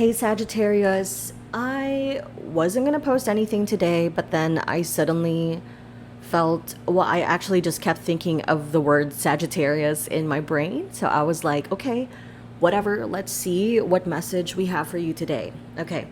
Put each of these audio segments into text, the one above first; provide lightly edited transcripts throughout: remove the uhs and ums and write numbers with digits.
Hey Sagittarius, I wasn't gonna post anything today, but then I suddenly I actually just kept thinking of the word Sagittarius in my brain. So I was like, okay, whatever, let's see what message we have for you today. Okay.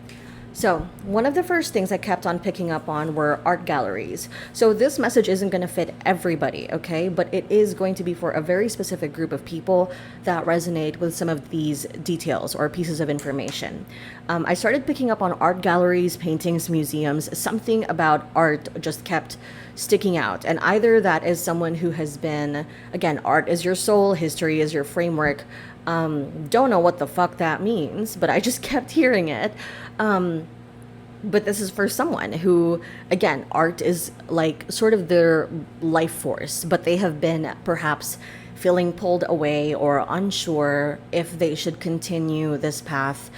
So, one of the first things I kept on picking up on were art galleries. So, this message isn't going to fit everybody, okay? But it is going to be for a very specific group of people that resonate with some of these details or pieces of information. I started picking up on art galleries, paintings, museums. Something about art just kept sticking out. And either that is someone who has been, again, art is your soul, history is your framework. Don't know what the fuck that means, but I just kept hearing it. But this is for someone who, again, art is like sort of their life force, but they have been perhaps feeling pulled away or unsure if they should continue this path.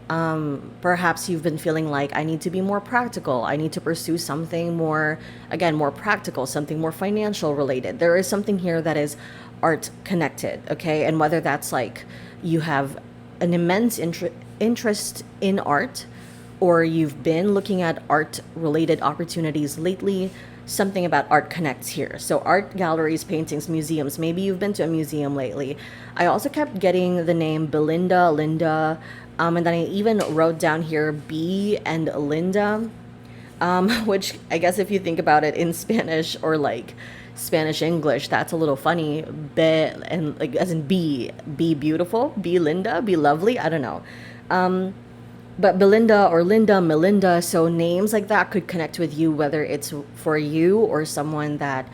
Perhaps you've been feeling like I need to be more practical. I need to pursue something more, again, more practical, something more financial related. There is something here that is art connected, okay? And whether that's like you have an immense interest in art, or you've been looking at art related opportunities lately, something about art connects here. So, art galleries, paintings, museums. Maybe you've been to a museum lately. I also kept getting the name Belinda, Linda, and then I even wrote down here B and Linda, which I guess if you think about it in Spanish or like Spanish English, that's a little funny. Be and like as in be beautiful, be Linda, be lovely. I don't know. But Belinda or Linda, Melinda, so names like that could connect with you, whether it's for you or someone that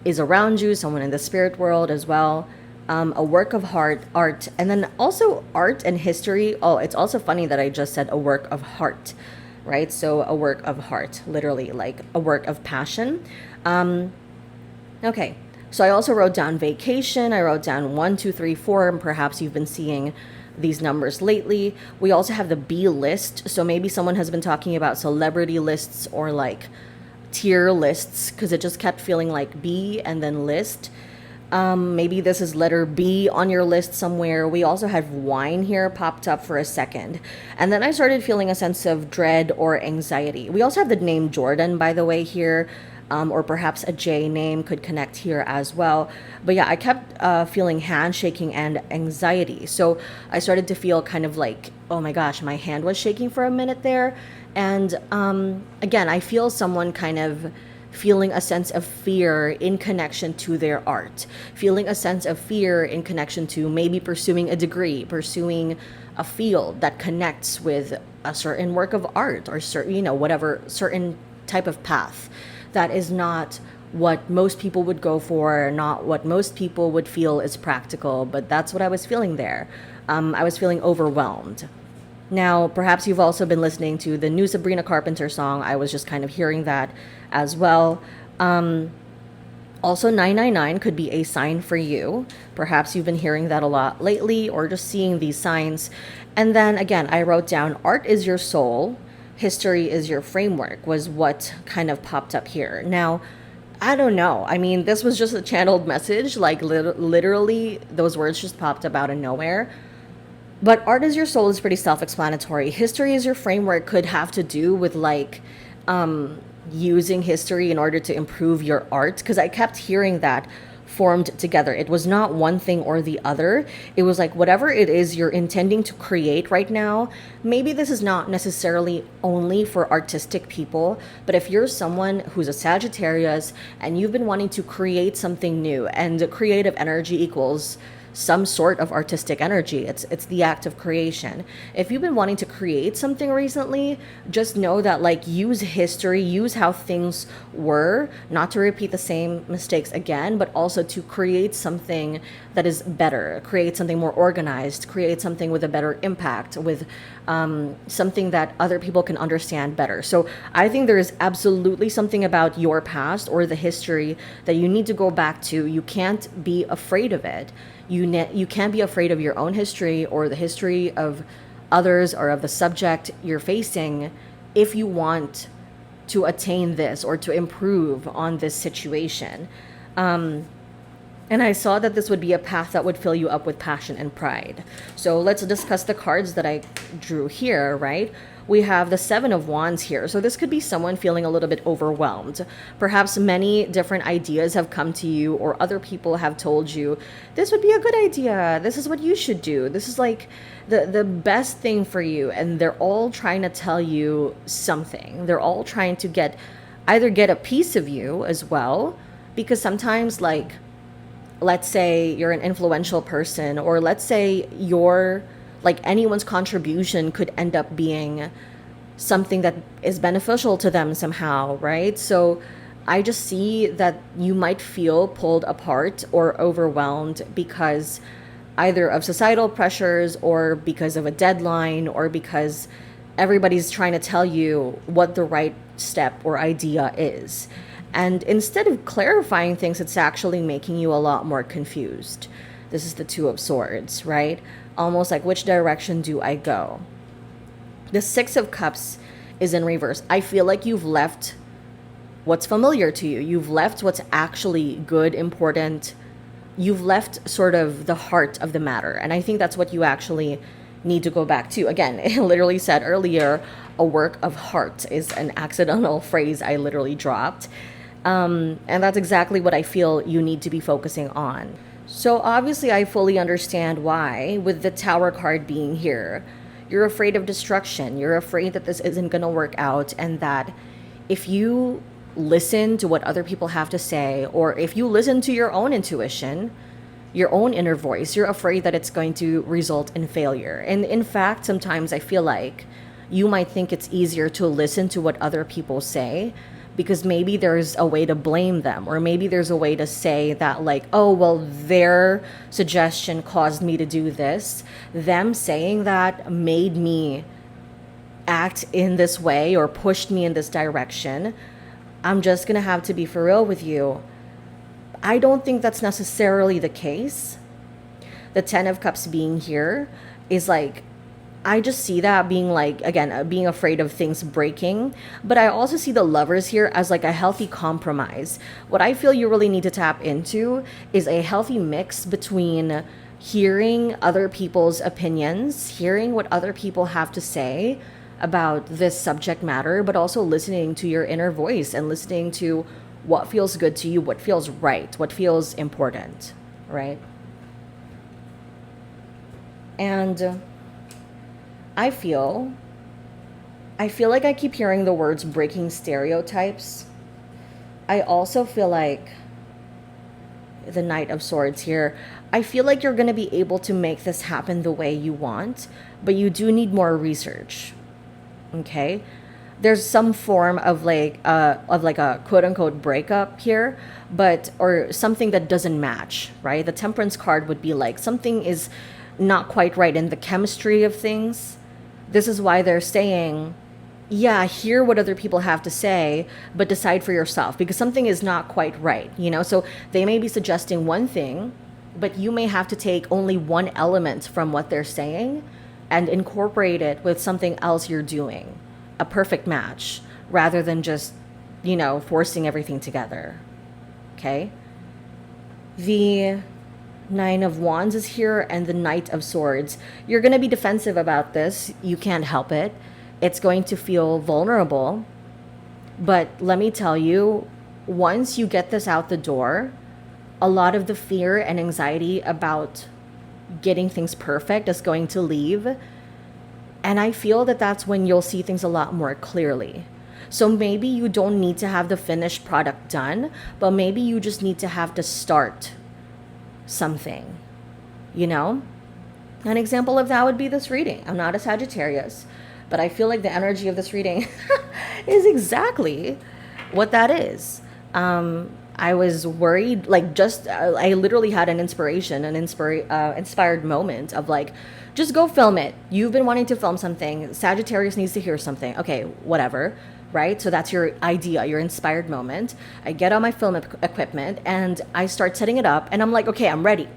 is around you, someone in the spirit world as well. A work of art, and then also art and history. Oh, it's also funny that I just said a work of heart, right? So a work of heart, literally, like a work of passion. Okay, so I also wrote down vacation. I wrote down 1, 2, 3, 4, and perhaps you've been seeing these numbers lately. We also have the B list. So maybe someone has been talking about celebrity lists or like tier lists because it just kept feeling like B and then list. Maybe this is letter B on your list somewhere. We also have wine here popped up for a second. And then I started feeling a sense of dread or anxiety. We also have the name Jordan, by the way, here. Or perhaps a J name could connect here as well. But yeah, I kept feeling handshaking and anxiety. So I started to feel kind of like, oh my gosh, my hand was shaking for a minute there. And again, I feel someone kind of feeling a sense of fear in connection to their art, feeling a sense of fear in connection to maybe pursuing a degree, pursuing a field that connects with a certain work of art or certain, whatever certain type of path that is not what most people would go for, not what most people would feel is practical, but that's what I was feeling there. I was feeling overwhelmed. Now, perhaps you've also been listening to the new Sabrina Carpenter song. I was just kind of hearing that as well. Also, 999 could be a sign for you. Perhaps you've been hearing that a lot lately or just seeing these signs. And then again, I wrote down art is your soul, history is your framework, was what kind of popped up here. Now, I don't know. I mean, this was just a channeled message. Like, literally, those words just popped up out of nowhere. But art is your soul is pretty self explanatory. History is your framework could have to do with like using history in order to improve your art. Because I kept hearing that formed together. It was not one thing or the other. It was like whatever it is you're intending to create right now, maybe this is not necessarily only for artistic people, but if you're someone who's a Sagittarius and you've been wanting to create something new, and creative energy equals some sort of artistic energy. It's the act of creation. If you've been wanting to create something recently, just know that like use history, use how things were, not to repeat the same mistakes again, but also to create something that is better, create something more organized, create something with a better impact, with something that other people can understand better. So I think there is absolutely something about your past or the history that you need to go back to. You can't be afraid of it. You can't be afraid of your own history or the history of others or of the subject you're facing if you want to attain this or to improve on this situation. And I saw that this would be a path that would fill you up with passion and pride. So let's discuss the cards that I drew here, right? We have the Seven of Wands here. So this could be someone feeling a little bit overwhelmed. Perhaps many different ideas have come to you, or other people have told you, this would be a good idea. This is what you should do. This is like the best thing for you. And they're all trying to tell you something. They're all trying to either get a piece of you as well. Because sometimes, like, let's say you're an influential person, or let's say anyone's contribution could end up being something that is beneficial to them somehow, right? So I just see that you might feel pulled apart or overwhelmed because either of societal pressures, or because of a deadline, or because everybody's trying to tell you what the right step or idea is. And instead of clarifying things, it's actually making you a lot more confused. This is the Two of Swords, right? Almost like, which direction do I go? The Six of Cups is in reverse. I feel like you've left what's familiar to you. You've left what's actually good, important. You've left sort of the heart of the matter. And I think that's what you actually need to go back to. Again, it literally said earlier, a work of heart is an accidental phrase I literally dropped. And that's exactly what I feel you need to be focusing on. So obviously I fully understand why, with the Tower card being here, you're afraid of destruction. You're afraid that this isn't going to work out, and that if you listen to what other people have to say, or if you listen to your own intuition, your own inner voice, you're afraid that it's going to result in failure. And in fact, sometimes I feel like you might think it's easier to listen to what other people say, because maybe there's a way to blame them, or maybe there's a way to say that, like, oh, well, their suggestion caused me to do this. Them saying that made me act in this way, or pushed me in this direction. I'm just gonna have to be for real with you. I don't think that's necessarily the case. The Ten of Cups being here is like, I just see that being like, again, being afraid of things breaking. But I also see the Lovers here as like a healthy compromise. What I feel you really need to tap into is a healthy mix between hearing other people's opinions, hearing what other people have to say about this subject matter, but also listening to your inner voice and listening to what feels good to you, what feels right, what feels important, right? And I feel like I keep hearing the words breaking stereotypes. I also feel like the Knight of Swords here, I feel like you're going to be able to make this happen the way you want, but you do need more research. Okay? There's some form of like a quote unquote breakup here, or something that doesn't match, right? The Temperance card would be like something is not quite right in the chemistry of things. This is why they're saying, yeah, hear what other people have to say, but decide for yourself, because something is not quite right, you know? So they may be suggesting one thing, but you may have to take only one element from what they're saying and incorporate it with something else you're doing. A perfect match, rather than just, forcing everything together. Okay? The Nine of Wands is here, and the Knight of Swords. You're going to be defensive about this. You can't help it. It's going to feel vulnerable. But let me tell you, once you get this out the door, a lot of the fear and anxiety about getting things perfect is going to leave. And I feel that that's when you'll see things a lot more clearly. So maybe you don't need to have the finished product done, but maybe you just need to have to start something, An example of that would be this reading. I'm not a Sagittarius, but I feel like the energy of this reading is exactly what that is. I was worried, I literally had an inspired moment of like, just go film it. You've been wanting to film something. Sagittarius needs to hear something. Okay, whatever, right? So that's your idea, your inspired moment. I get all my film equipment and I start setting it up, and I'm like, okay, I'm ready.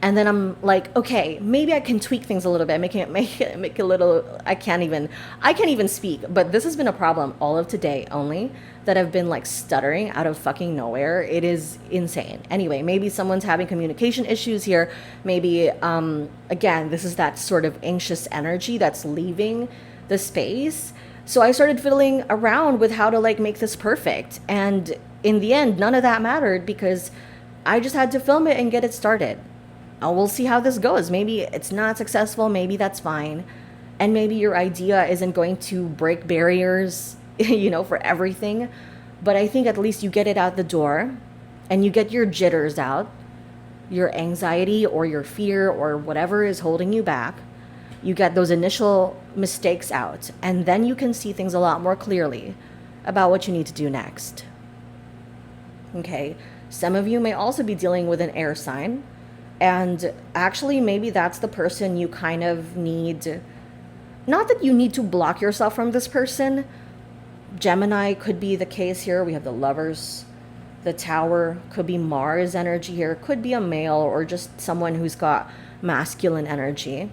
And then I'm like, okay, maybe I can tweak things a little bit, make it a little. I can't even speak. But this has been a problem all of today only, that I've been like stuttering out of fucking nowhere. It is insane. Anyway, maybe someone's having communication issues here. Maybe again, this is that sort of anxious energy that's leaving the space. So I started fiddling around with how to like make this perfect. And in the end, none of that mattered because I just had to film it and get it started. We'll see how this goes. Maybe it's not successful. Maybe that's fine. And maybe your idea isn't going to break barriers, for everything. But I think at least you get it out the door and you get your jitters out, your anxiety or your fear or whatever is holding you back. You get those initial mistakes out, and then you can see things a lot more clearly about what you need to do next. Okay, some of you may also be dealing with an air sign, and actually maybe that's the person you kind of need. Not that you need to block yourself from this person. Gemini could be the case here. We have the Lovers. The Tower could be Mars energy here. Could be a male or just someone who's got masculine energy.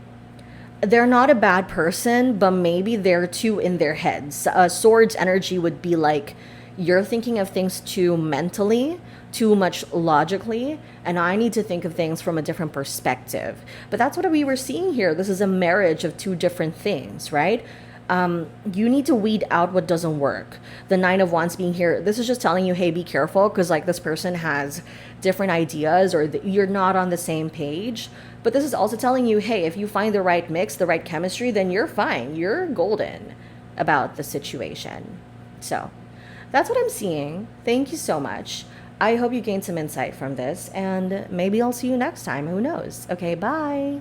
They're not a bad person, but maybe they're too in their heads. Swords energy would be like you're thinking of things too mentally, too much logically, and I need to think of things from a different perspective. But that's what we were seeing here. This is a marriage of two different things, right? You need to weed out what doesn't work. The Nine of Wands being here, this is just telling you, hey, be careful, because like this person has different ideas or you're not on the same page. But this is also telling you, hey, if you find the right mix, the right chemistry, then you're fine. You're golden about the situation. So that's what I'm seeing. Thank you so much. I hope you gained some insight from this, and maybe I'll see you next time. Who knows? Okay, bye.